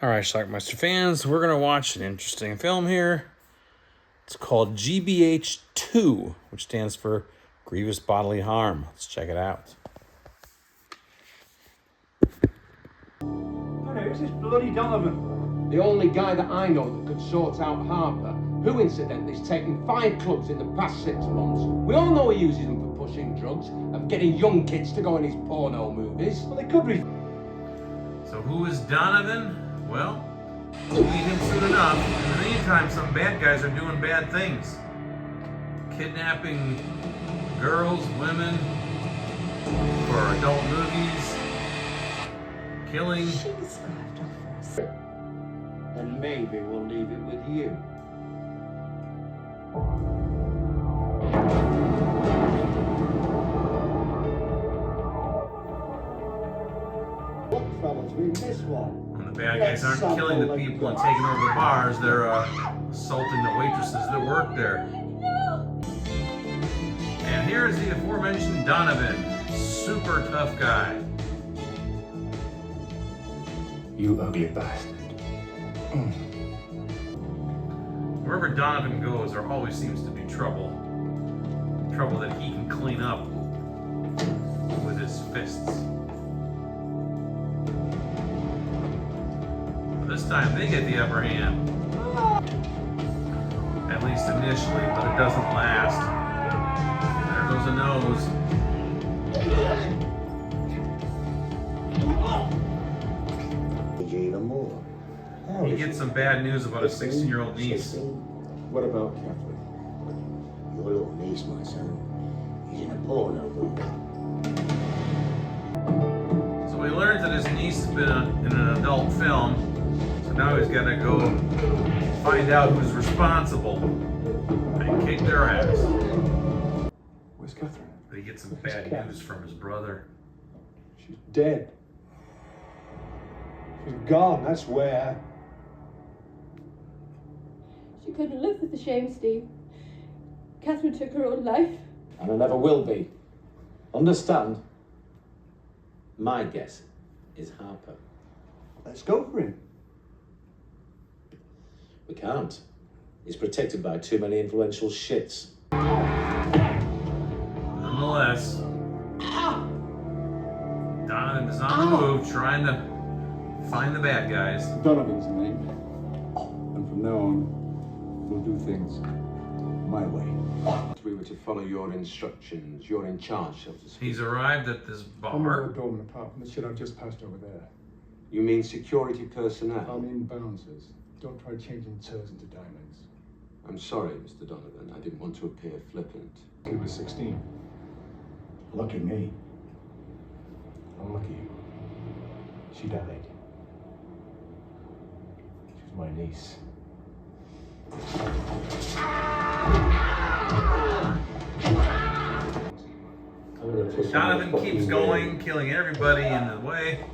All right, Schlockmeister fans, we're going to watch an interesting film here. It's called G.B.H. 2, which stands for Grievous Bodily Harm. Let's check it out. Who's this bloody Donovan? The only guy that I know that could sort out Harper, who incidentally has taken 5 clubs in the past 6 months. We all know he uses them for pushing drugs and getting young kids to go in his porno movies. Well, they could be. So who is Donovan? Well, we'll meet him soon enough. In the meantime, some bad guys are doing bad things. Kidnapping girls, women for adult movies. Killing. And maybe we'll leave it with you. Look, fellas, we missed one. And the bad guys aren't killing the people and taking over the bars, they're assaulting the waitresses that work there. And here is the aforementioned Donovan, super tough guy. You ugly bastard. Wherever Donovan goes, there always seems to be trouble. Trouble that he can clean up with his fists. This time they get the upper hand. At least initially, but it doesn't last. There goes a nose. Even more. He gets some bad news about his 16-year-old niece. What about Catherine? Your little niece, my son. He's in a porno movie. So he learns that his niece has been in an adult film. So now he's got to go find out who's responsible and kick their ass. Where's Catherine? But he gets some bad news from his brother. She's dead. She's gone, that's where. She couldn't live with the shame, Steve. Catherine took her own life. And I never will be. Understand? My guess is Harper. Let's go for him. We can't. He's protected by too many influential shits. Nonetheless, Donovan is on the move, trying to find the bad guys. Donovan's the name. And from now on, we'll do things my way. If we were to follow your instructions, you're in charge, so to speak. He's arrived at this I'm not a bar. doorman apart from the shit I've just passed over there. You mean security personnel? I mean bouncers. Don't try changing toes into diamonds. I'm sorry, Mr. Donovan. I didn't want to appear flippant. He was 16. Lucky me. Unlucky you. She died. She was my niece. Donovan keeps going, killing everybody in the way.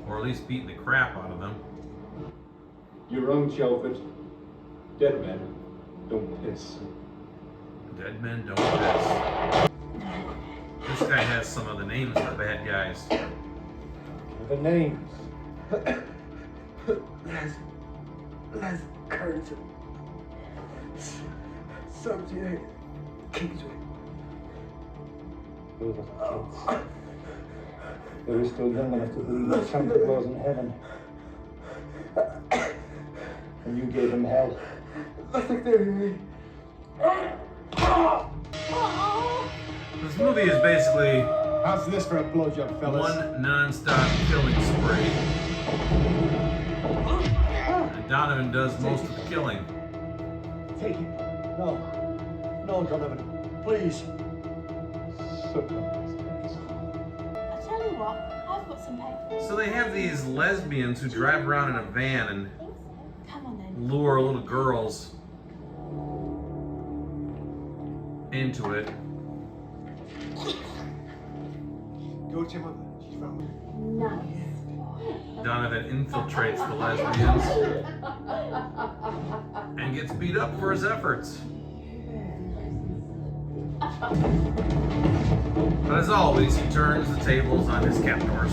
Or at least beating the crap out of them. You're wrong, Shelford. Dead men don't piss. Dead men don't piss. This guy has some of the names of the bad guys. The names. Les Curtin. 78 Kingsway. Those are the kids. They were still young enough to believe that Santa Claus in heaven. And you gave them hell. I think they're me. This movie is basically How's this for a blowjob, fellas? one non-stop killing spree. And Donovan does most of the killing. Take it. No. No, Donovan. Please. So come. I tell you what, I've got some paper. So they have these lesbians who drive around in a van and Come on then. lure little girls into it. Go to your mother. She's found me. Nice. Donovan infiltrates the lesbians and gets beat up for his efforts. But as always, he turns the tables on his captors.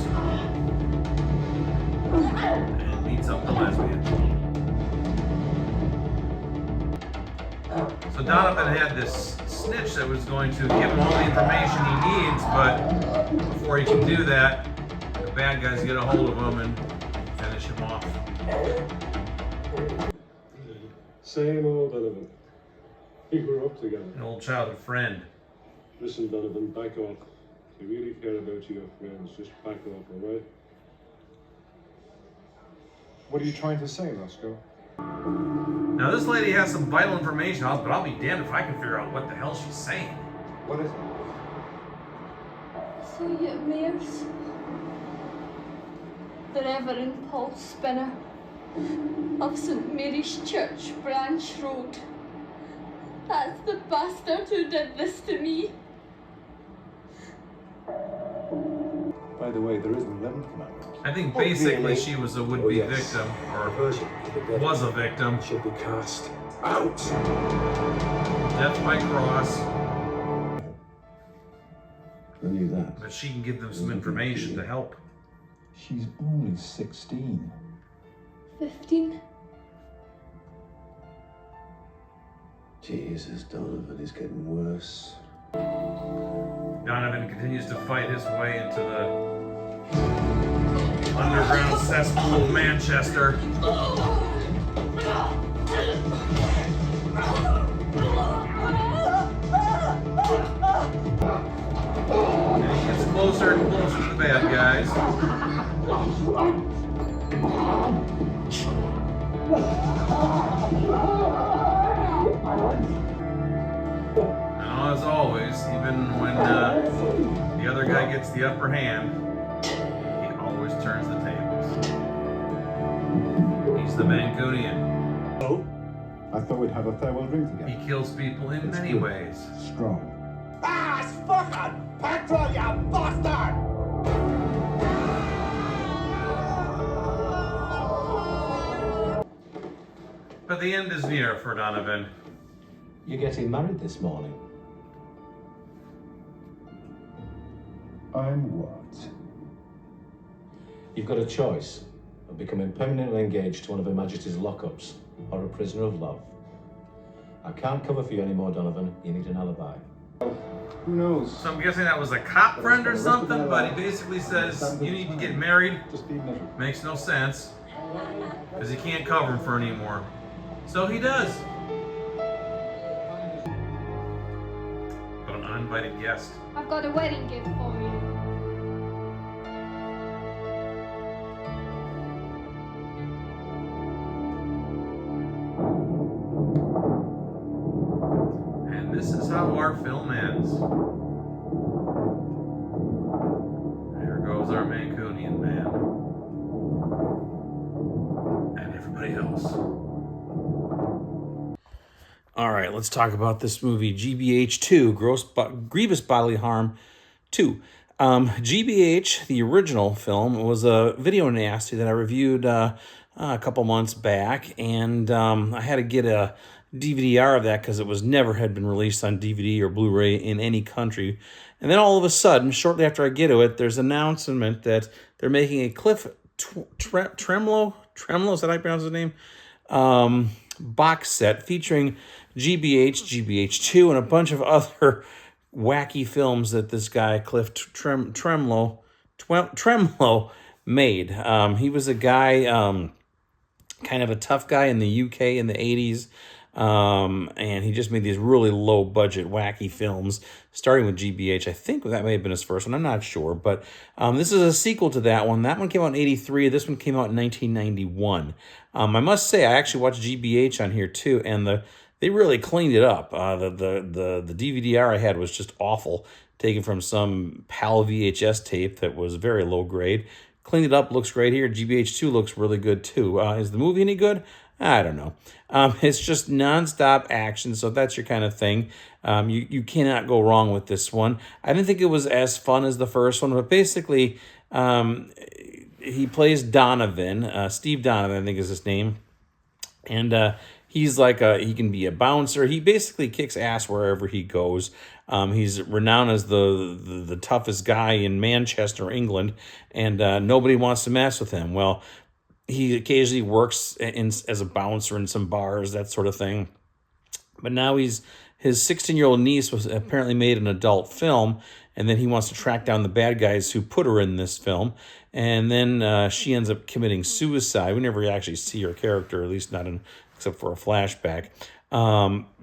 and beats up the lesbian. So Donovan had this snitch that was going to give him all the information he needs, but before he can do that, the bad guys get a hold of him and finish him off. Same old Donovan. We grew up together. An old childhood friend. Listen, Donovan, back off. If you really care about your friends, just back off, all right? What are you trying to say, Roscoe? Now this lady has some vital information, but I'll be damned if I can figure out what the hell she's saying. What is it? So you Mayor's the Reverend Paul Spinner of St Mary's Church, Branch Road. That's the bastard who did this to me. By the way, there is an 11th commandment. I think basically she was a would-be victim, or was a victim. Should be cast out. Death by cross. I knew that. But she can give them some information to help. She's only 16. 15. Jesus, Donovan is getting worse. Donovan continues to fight his way into the underground cesspool of Manchester. And he gets closer and closer to the bad guys. And as always, even when the other guy gets the upper hand, he always turns the tables. He's the Mancunian. I thought we'd have a farewell drink together. He kills people in many ways. Strong. But the end is near for Donovan. You're getting married this morning. I'm what? You've got a choice of becoming permanently engaged to one of Her Majesty's lockups or a prisoner of love. I can't cover for you anymore, Donovan. You need an alibi. Who knows? So I'm guessing that was a cop friend or something, but he basically says, you need to get married. Just be miserable. Makes no sense, because he can't cover him for anymore. So he does. But an uninvited guest. I've got a wedding gift for you. And this is how our film ends. There goes our Mancunian man. And everybody else. All right, let's talk about this movie, G.B.H. 2, Grievous Bodily Harm 2. G.B.H., the original film, was a video nasty that I reviewed a couple months back, and I had to get a DVD-R of that because it was never had been released on DVD or Blu-ray in any country. And then all of a sudden, shortly after I get to it, there's an announcement that they're making a Cliff Tremlow, is that how I pronounce his name? Box set featuring G.B.H., G.B.H. 2, and a bunch of other wacky films that this guy, Cliff Tremlow, made. He was a guy, kind of a tough guy in the UK in the 80s, and he just made these really low-budget, wacky films, starting with G.B.H. I think that may have been his first one. I'm not sure, but this is a sequel to that one. That one came out in 83. This one came out in 1991. I must say, I actually watched G.B.H. on here, too, and they really cleaned it up. The DVD-R I had was just awful, taken from some PAL VHS tape that was very low grade. Cleaned it up, looks great here. G.B.H. 2 looks really good, too. Is the movie any good? I don't know. It's just nonstop action, so that's your kind of thing. You cannot go wrong with this one. I didn't think it was as fun as the first one, but basically, he plays Donovan. Steve Donovan, I think is his name. And he's like he can be a bouncer. He basically kicks ass wherever he goes. He's renowned as the toughest guy in Manchester, England, and nobody wants to mess with him. Well, he occasionally works as a bouncer in some bars, that sort of thing. But now his 16-year-old niece was apparently made an adult film, and then he wants to track down the bad guys who put her in this film. And then she ends up committing suicide. We never actually see her character, at least not except for a flashback,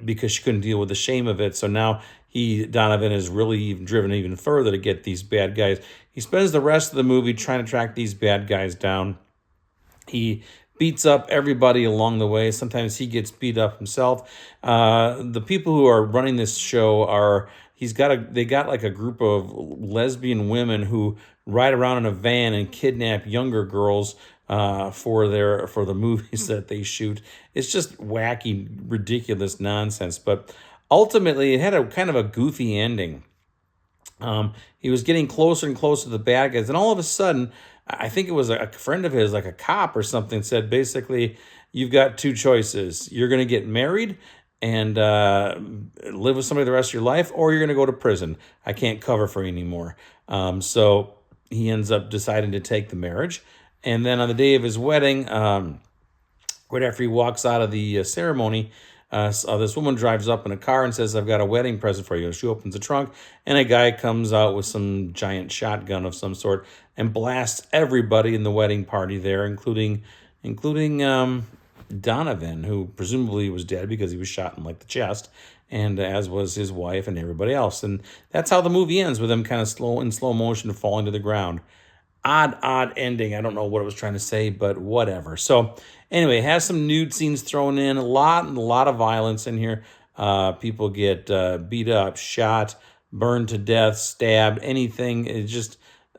because she couldn't deal with the shame of it. So now Donovan is really driven even further to get these bad guys. He spends the rest of the movie trying to track these bad guys down. He beats up everybody along the way. Sometimes he gets beat up himself. The people who are running this show they got like a group of lesbian women who ride around in a van and kidnap younger girls for the movies that they shoot. It's just wacky, ridiculous nonsense. But ultimately, it had a kind of a goofy ending. He was getting closer and closer to the bad guys, and all of a sudden, I think it was a friend of his, like a cop or something, said basically, you've got two choices. You're going to get married and live with somebody the rest of your life, or you're going to go to prison. I can't cover for you anymore. So he ends up deciding to take the marriage. And then on the day of his wedding, right after he walks out of the ceremony, this woman drives up in a car and says, I've got a wedding present for you. She opens the trunk, and a guy comes out with some giant shotgun of some sort and blasts everybody in the wedding party there, including Donovan, who presumably was dead because he was shot in like the chest, and as was his wife and everybody else. And that's how the movie ends, with him kind of in slow motion falling to the ground. Odd ending. I don't know what it was trying to say, but whatever. So anyway, it has some nude scenes thrown in, a lot of violence in here. People get beat up, shot, burned to death, stabbed, anything. It's just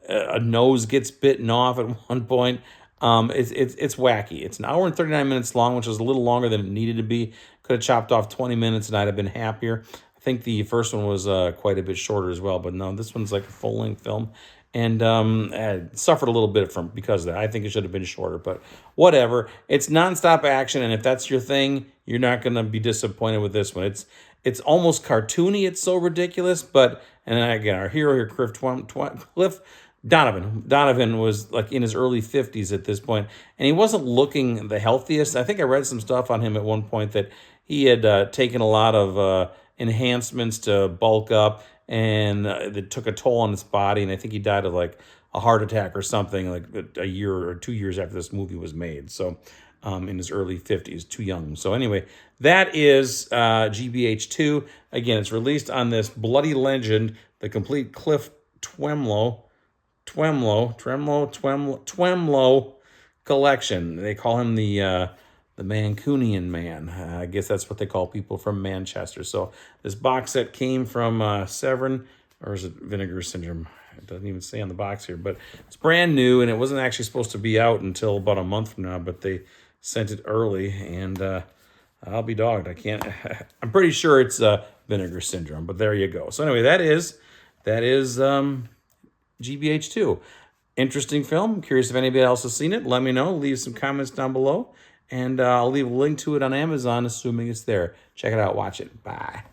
a nose gets bitten off at one point. It's wacky. It's an hour and 39 minutes long, which is a little longer than it needed to be. Could have chopped off 20 minutes and I'd have been happier. I think the first one was quite a bit shorter as well, but no, this one's like a full-length film. And suffered a little bit because of that. I think it should have been shorter, but whatever. It's nonstop action, and if that's your thing, you're not going to be disappointed with this one. It's almost cartoony. It's so ridiculous, but, and again, our hero here, Cliff Donovan was like in his early 50s at this point, and he wasn't looking the healthiest. I think I read some stuff on him at one point that he had taken a lot of enhancements to bulk up, and it took a toll on his body, and I think he died of like a heart attack or something like a year or 2 years after this movie was made. So in his early 50s, too young. So anyway, that is G.B.H. 2. Again, it's released on this Bloody Legend, the complete Cliff Twemlow collection. They call him the Mancunian Man. I guess that's what they call people from Manchester. So this box set came from Severn, or is it Vinegar Syndrome? It doesn't even say on the box here, but it's brand new, and it wasn't actually supposed to be out until about a month from now, but they sent it early, and I'll be dogged. I can't. I'm pretty sure it's Vinegar Syndrome, but there you go. So anyway, that is G.B.H. 2. Interesting film. I'm curious if anybody else has seen it. Let me know. Leave some comments down below. And I'll leave a link to it on Amazon, assuming it's there. Check it out. Watch it. Bye.